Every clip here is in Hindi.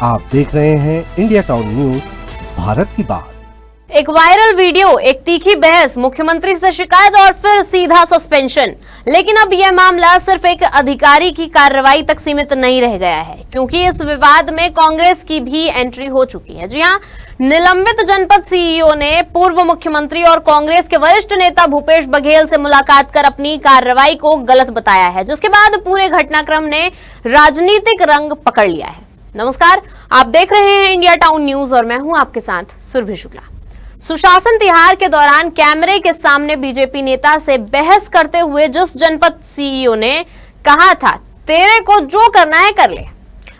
आप देख रहे हैं इंडिया टाउन न्यूज, भारत की बात। एक वायरल वीडियो, एक तीखी बहस, मुख्यमंत्री से शिकायत और फिर सीधा सस्पेंशन। लेकिन अब यह मामला सिर्फ एक अधिकारी की कार्रवाई तक सीमित नहीं रह गया है, क्योंकि इस विवाद में कांग्रेस की भी एंट्री हो चुकी है। जी हां, निलंबित जनपद सीईओ ने पूर्व मुख्यमंत्री और कांग्रेस के वरिष्ठ नेता भूपेश बघेल से मुलाकात कर अपनी कार्रवाई को गलत बताया है, जिसके बाद पूरे घटनाक्रम ने राजनीतिक रंग पकड़ लिया है। नमस्कार, आप देख रहे हैं इंडिया टाउन न्यूज और मैं हूं आपके साथ सुरभि शुक्ला। सुशासन तिहार के दौरान कैमरे के सामने बीजेपी नेता से बहस करते हुए जिस जनपद सीईओ ने कहा था तेरे को जो करना है कर ले,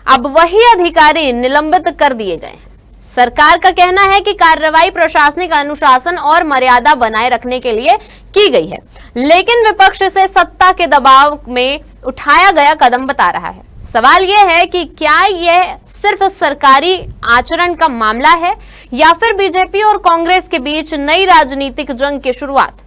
अब वही अधिकारी निलंबित कर दिए गए हैं। सरकार का कहना है कि कार्रवाई प्रशासनिक अनुशासन और मर्यादा बनाए रखने के लिए की गई है, लेकिन विपक्ष इसे सत्ता के दबाव में उठाया गया कदम बता रहा है। सवाल यह है कि क्या यह सिर्फ सरकारी आचरण का मामला है या फिर बीजेपी और कांग्रेस के बीच नई राजनीतिक जंग की शुरुआत?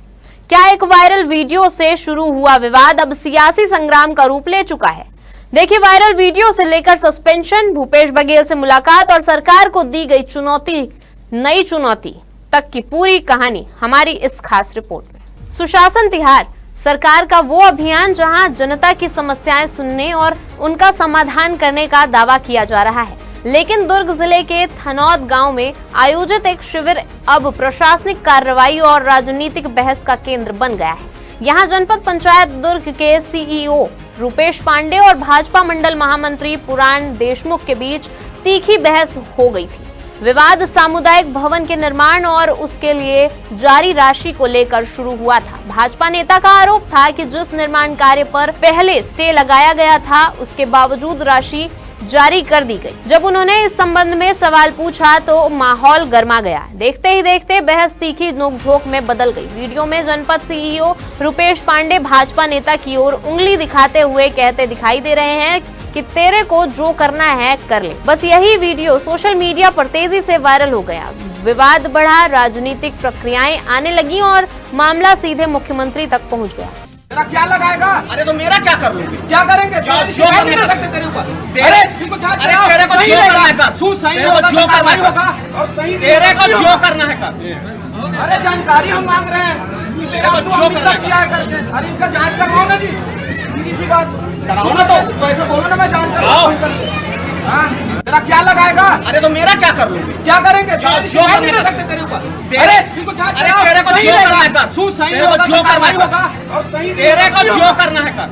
क्या एक वायरल वीडियो से शुरू हुआ विवाद अब सियासी संग्राम का रूप ले चुका है? देखिए, वायरल वीडियो से लेकर सस्पेंशन, भूपेश बघेल से मुलाकात और सरकार को दी गई चुनौती, नई चुनौती तक की पूरी कहानी हमारी इस खास रिपोर्ट में। सुशासन तिहार सरकार का वो अभियान जहां जनता की समस्याएं सुनने और उनका समाधान करने का दावा किया जा रहा है, लेकिन दुर्ग जिले के थनौद गांव में आयोजित एक शिविर अब प्रशासनिक कार्रवाई और राजनीतिक बहस का केंद्र बन गया है। यहां जनपद पंचायत दुर्ग के सीईओ रुपेश पांडे और भाजपा मंडल महामंत्री पुराण देशमुख के बीच तीखी बहस हो गई थी। विवाद सामुदायिक भवन के निर्माण और उसके लिए जारी राशि को लेकर शुरू हुआ था। भाजपा नेता का आरोप था कि जिस निर्माण कार्य पर पहले स्टे लगाया गया था, उसके बावजूद राशि जारी कर दी गई। जब उन्होंने इस संबंध में सवाल पूछा तो माहौल गर्मा गया। देखते ही देखते बहस तीखी नोकझोंक में बदल गई। वीडियो में जनपद सीईओ रुपेश पांडे भाजपा नेता की ओर उंगली दिखाते हुए कहते दिखाई दे रहे हैं कि तेरे को जो करना है कर ले। बस यही वीडियो सोशल मीडिया पर तेजी से वायरल हो गया। विवाद बढ़ा, राजनीतिक प्रक्रियाएं आने लगी और मामला सीधे मुख्यमंत्री तक पहुंच गया। तेरा क्या लगाएगा? अरे तो मेरा क्या कर लोगे? क्या करेंगे? जो नहीं कर सकते तेरे ऊपर। तेरे को जो करना है कर। तू सही जो करना होगा और सही तेरे को जो करना है कर। अरे जानकारी हम मांग रहे हैं। तेरे को जो करना क्या है करके? अरे इनका जांच करवाओ ना जी, सीधी सी बात कराओ ना। तो ऐसे बोलो ना, मैं जांच करवाऊं। तेरा क्या लगाएगा? अरे तो मेरा क्या कर लोगे? क्या करेंगे? जो नहीं कर सकते तेरे ऊपर। तेरे को जो करना है कर। तू सही होगा जो करना है होगा और सही तेरे को जो करना है कर।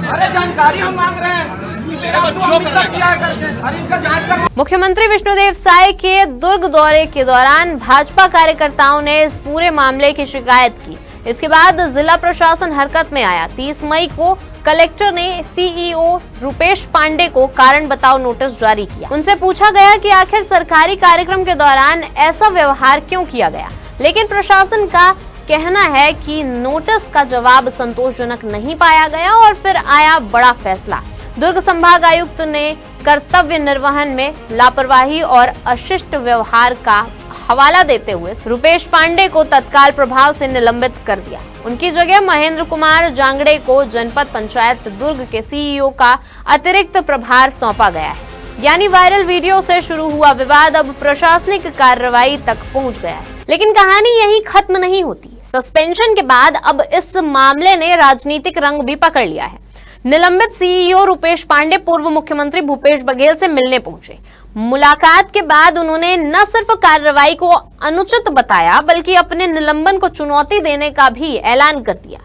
अरे जानकारी हम मांग रहे हैं। तेरे को जो करना है क्या है करके? अरे इनका जांच करवाओ। मुख्यमंत्री विष्णुदेव साय के दुर्ग दौरे के दौरान भाजपा कार्यकर्ताओं ने इस पूरे मामले की शिकायत की। इसके बाद जिला प्रशासन हरकत में आया। 30 मई को कलेक्टर ने सीईओ रुपेश पांडे को कारण बताओ नोटिस जारी किया। उनसे पूछा गया कि आखिर सरकारी कार्यक्रम के दौरान ऐसा व्यवहार क्यों किया गया, लेकिन प्रशासन का कहना है कि नोटिस का जवाब संतोषजनक नहीं पाया गया और फिर आया बड़ा फैसला। दुर्ग संभाग आयुक्त ने कर्तव्य निर्वहन में लापरवाही और अशिष्ट व्यवहार का हवाला देते हुए रुपेश पांडे को तत्काल प्रभाव से निलंबित कर दिया। उनकी जगह महेंद्र कुमार जांगड़े को जनपद पंचायत दुर्ग के सीईओ का अतिरिक्त प्रभार सौंपा गया है। यानी वायरल वीडियो से शुरू हुआ विवाद अब प्रशासनिक कार्रवाई तक पहुंच गया है। लेकिन कहानी यहीं खत्म नहीं होती। सस्पेंशन के बाद अब इस मामले ने राजनीतिक रंग भी पकड़ लिया है। निलंबित सीईओ रुपेश पांडे पूर्व मुख्यमंत्री भूपेश बघेल से मिलने पहुंचे। मुलाकात के बाद उन्होंने न सिर्फ कार्रवाई को अनुचित बताया, बल्कि अपने निलंबन को चुनौती देने का भी ऐलान कर दिया।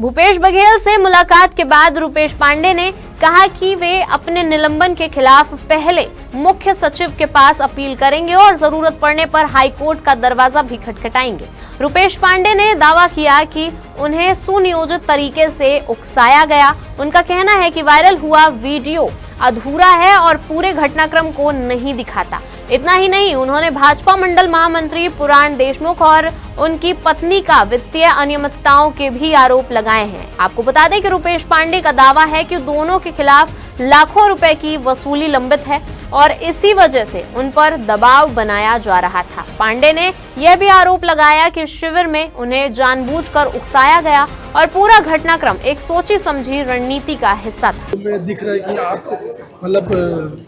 भूपेश बघेल से मुलाकात के बाद रुपेश पांडे ने कहा कि वे अपने निलंबन के खिलाफ पहले मुख्य सचिव के पास अपील करेंगे और जरूरत पड़ने पर हाईकोर्ट का दरवाजा भी खटखटाएंगे। रुपेश पांडे ने दावा किया कि उन्हें सुनियोजित तरीके से उकसाया गया। उनका कहना है कि वायरल हुआ वीडियो अधूरा है और पूरे घटनाक्रम को नहीं दिखाता। इतना ही नहीं, उन्होंने भाजपा मंडल महामंत्री पुराण देशमुख और उनकी पत्नी का वित्तीय अनियमितताओं के भी आरोप लगाए हैं। आपको बता दें कि रुपेश पांडे का दावा है कि दोनों के खिलाफ लाखों रुपए की वसूली लंबित है और इसी वजह से उन पर दबाव बनाया जा रहा था। पांडे ने यह भी आरोप लगाया कि शिविर में उन्हें जानबूझकर उकसाया गया और पूरा घटनाक्रम एक सोची समझी रणनीति का हिस्सा था। दिख रहा है कि आप मतलब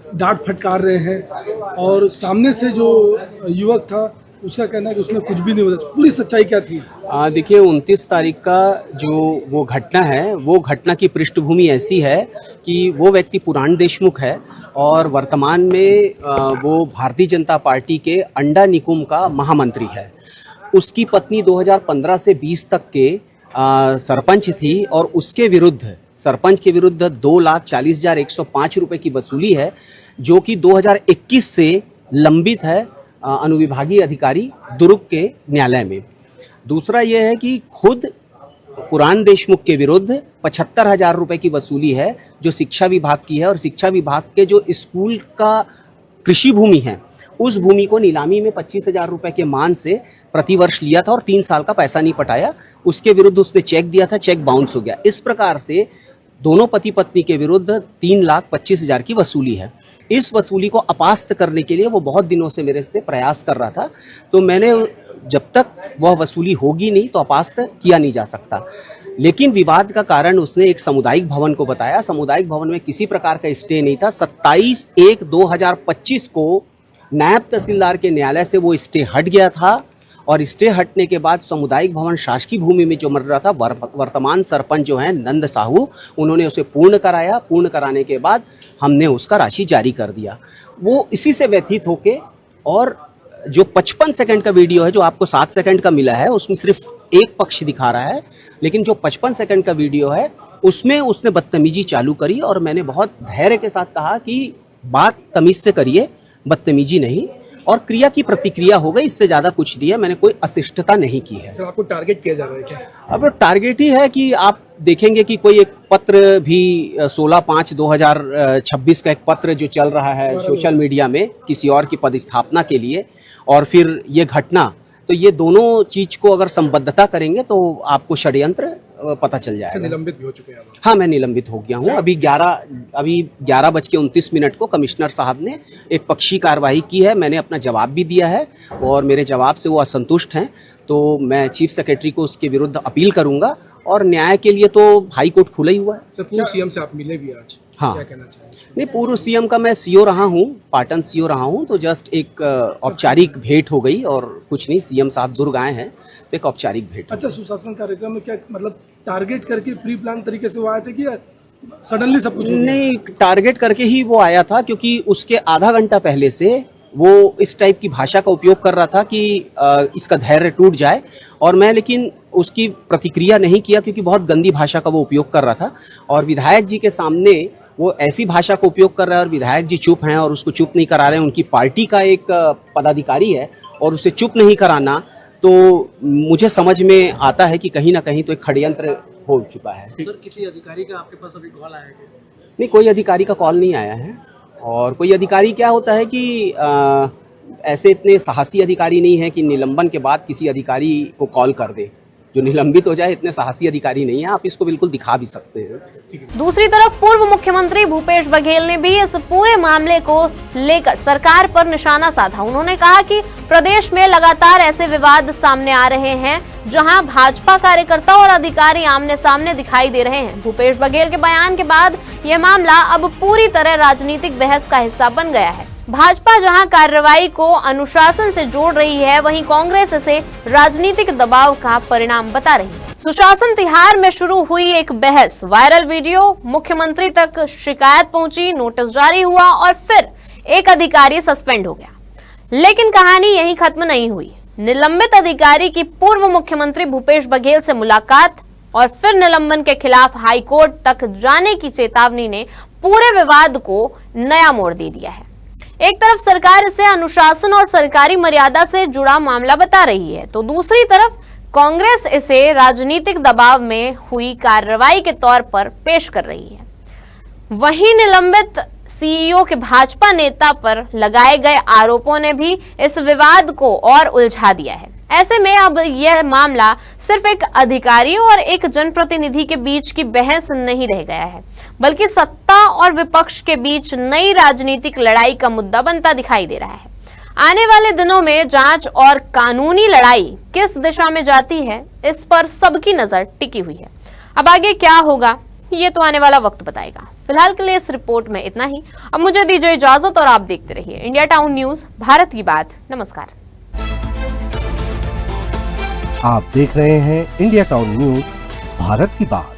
डांट फटकार रहे हैं और सामने से जो युवक था उसका कहना है कि उसमें कुछ भी नहीं होता। पूरी सच्चाई क्या थी? देखिए 29 तारीख का जो वो घटना है, वो घटना की पृष्ठभूमि ऐसी है कि वो व्यक्ति पुराण देशमुख है और वर्तमान में वो भारतीय जनता पार्टी के अंडा निकुम का महामंत्री है। उसकी पत्नी 2015 से 20 तक के सरपंच थी और उसके विरुद्ध सरपंच के विरुद्ध 2,40,105 रुपए की वसूली है, जो कि 2021 से लंबित है अनुविभागीय अधिकारी दुर्ग के न्यायालय में। दूसरा यह है कि खुद पुराण देशमुख के विरुद्ध 75,000 रुपए की वसूली है जो शिक्षा विभाग की है, और शिक्षा विभाग के जो स्कूल का कृषि भूमि है उस भूमि को नीलामी में 25,000 रुपए के मान से प्रतिवर्ष लिया था और 3 साल का पैसा नहीं पटाया। उसके विरुद्ध उसने चेक दिया था, चेक बाउंस हो गया। इस प्रकार से दोनों पति पत्नी के विरुद्ध 3,25,000 की वसूली है। इस वसूली को अपास्त करने के लिए वो बहुत दिनों से मेरे से प्रयास कर रहा था, तो मैंने जब तक वह वसूली होगी नहीं तो अपास्त किया नहीं जा सकता। लेकिन विवाद का कारण उसने एक सामुदायिक भवन को बताया। सामुदायिक भवन में किसी प्रकार का स्टे नहीं था। 27/1/2025 को नायब तहसीलदार के न्यायालय से वो स्टे हट गया था और स्टे हटने के बाद सामुदायिक भवन शासकीय भूमि में जो मिल रहा था, वर्तमान सरपंच जो हैं नंद साहू, उन्होंने उसे पूर्ण कराया। पूर्ण कराने के बाद हमने उसका राशि जारी कर दिया। वो इसी से व्यथित होके, और जो 55 सेकंड का वीडियो है जो आपको 7 सेकंड का मिला है उसमें सिर्फ एक पक्ष दिखा रहा है, लेकिन जो 55 सेकंड का वीडियो है उसमें उसने बदतमीजी चालू करी और मैंने बहुत धैर्य के साथ कहा कि बात तमीज से करिए, बदतमीजी नहीं, और क्रिया की प्रतिक्रिया हो गई, इससे ज्यादा कुछ नहीं है। मैंने कोई अशिष्टता नहीं की है। सर, आपको टारगेट किया जा रहा है क्या? अब टारगेट ही है कि आप देखेंगे कि कोई एक पत्र भी 16/5/2026 का एक पत्र जो चल रहा है सोशल मीडिया में किसी और की पदस्थापना के लिए, और फिर ये घटना, तो ये दोनों चीज को अगर संबद्धता करेंगे तो आपको षड्यंत्र पता चल जाएगा। निलंबित भी हो चुके हैं आप? हाँ, मैं निलंबित हो गया हूँ। अभी 11:29 को कमिश्नर साहब ने एक पक्षी कार्रवाई की है। मैंने अपना जवाब भी दिया है और मेरे जवाब से वो असंतुष्ट हैं, तो मैं चीफ सेक्रेटरी को उसके विरुद्ध अपील करूंगा और न्याय के लिए तो हाई कोर्ट खुला ही हुआ है। सर, पूर्व सीएम से आप मिले भी आज? हाँ। क्या कहना चाहेंगे? नहीं, पूर्व सीएम का मैं सीओ रहा हूँ, पाटन सीओ रहा हूँ, तो जस्ट एक औपचारिक भेंट हो गई और कुछ नहीं। सीएम साहब दुर्ग आए हैं तो एक औपचारिक भेंट। अच्छा, सुशासन कार्यक्रम में क्या मतलब टारगेट करके प्री प्लान तरीके से वो आए थे कि सडनली सब कुछ? नहीं, टारगेट करके ही वो आया था, क्योंकि उसके आधा घंटा पहले से वो इस टाइप की भाषा का उपयोग कर रहा था कि इसका धैर्य टूट जाए, और मैं लेकिन उसकी प्रतिक्रिया नहीं किया क्योंकि बहुत गंदी भाषा का वो उपयोग कर रहा था। और विधायक जी के सामने वो ऐसी भाषा का उपयोग कर रहा है और विधायक जी चुप हैं और उसको चुप नहीं करा रहे हैं। उनकी पार्टी का एक पदाधिकारी है और उसे चुप नहीं कराना, तो मुझे समझ में आता है कि कहीं ना कहीं तो एक षड्यंत्र हो चुका है। सर, किसी अधिकारी का आपके पास अभी कॉल आया है? नहीं, कोई अधिकारी का कॉल नहीं आया है। और कोई अधिकारी क्या होता है कि ऐसे इतने साहसी अधिकारी नहीं है कि निलंबन के बाद किसी अधिकारी को कॉल कर दे जो निलंबित हो जाए। इतने साहसी अधिकारी नहीं है, आप इसको बिल्कुल दिखा भी सकते हैं। दूसरी तरफ पूर्व मुख्यमंत्री भूपेश बघेल ने भी इस पूरे मामले को लेकर सरकार पर निशाना साधा। उन्होंने कहा कि प्रदेश में लगातार ऐसे विवाद सामने आ रहे हैं जहां भाजपा कार्यकर्ता और अधिकारी आमने सामने दिखाई दे रहे हैं। भूपेश बघेल के बयान के बाद यह मामला अब पूरी तरह राजनीतिक बहस का हिस्सा बन गया है। भाजपा जहां कार्रवाई को अनुशासन से जोड़ रही है, वहीं कांग्रेस इसे राजनीतिक दबाव का परिणाम बता रही है। सुशासन तिहार में शुरू हुई एक बहस, वायरल वीडियो, मुख्यमंत्री तक शिकायत पहुंची, नोटिस जारी हुआ और फिर एक अधिकारी सस्पेंड हो गया। लेकिन कहानी यहीं खत्म नहीं हुई। निलंबित अधिकारी की पूर्व मुख्यमंत्री भूपेश बघेल से मुलाकात और फिर निलंबन के खिलाफ हाईकोर्ट तक जाने की चेतावनी ने पूरे विवाद को नया मोड़ दे दिया है। एक तरफ सरकार इसे अनुशासन और सरकारी मर्यादा से जुड़ा मामला बता रही है, तो दूसरी तरफ कांग्रेस इसे राजनीतिक दबाव में हुई कार्रवाई के तौर पर पेश कर रही है। वहीं निलंबित सीईओ के भाजपा नेता पर लगाए गए आरोपों ने भी इस विवाद को और उलझा दिया है। ऐसे में अब यह मामला सिर्फ एक अधिकारी और एक जनप्रतिनिधि के बीच की बहस नहीं रह गया है, बल्कि सत्ता और विपक्ष के बीच नई राजनीतिक लड़ाई का मुद्दा बनता दिखाई दे रहा है। आने वाले दिनों में जांच और कानूनी लड़ाई किस दिशा में जाती है, इस पर सबकी नजर टिकी हुई है। अब आगे क्या होगा, ये तो आने वाला वक्त बताएगा। फिलहाल के लिए इस रिपोर्ट में इतना ही। अब मुझे दीजिए इजाजत और आप देखते रहिए इंडिया टाउन न्यूज, भारत की बात। नमस्कार। आप देख रहे हैं इंडिया टाउन न्यूज, भारत की बात।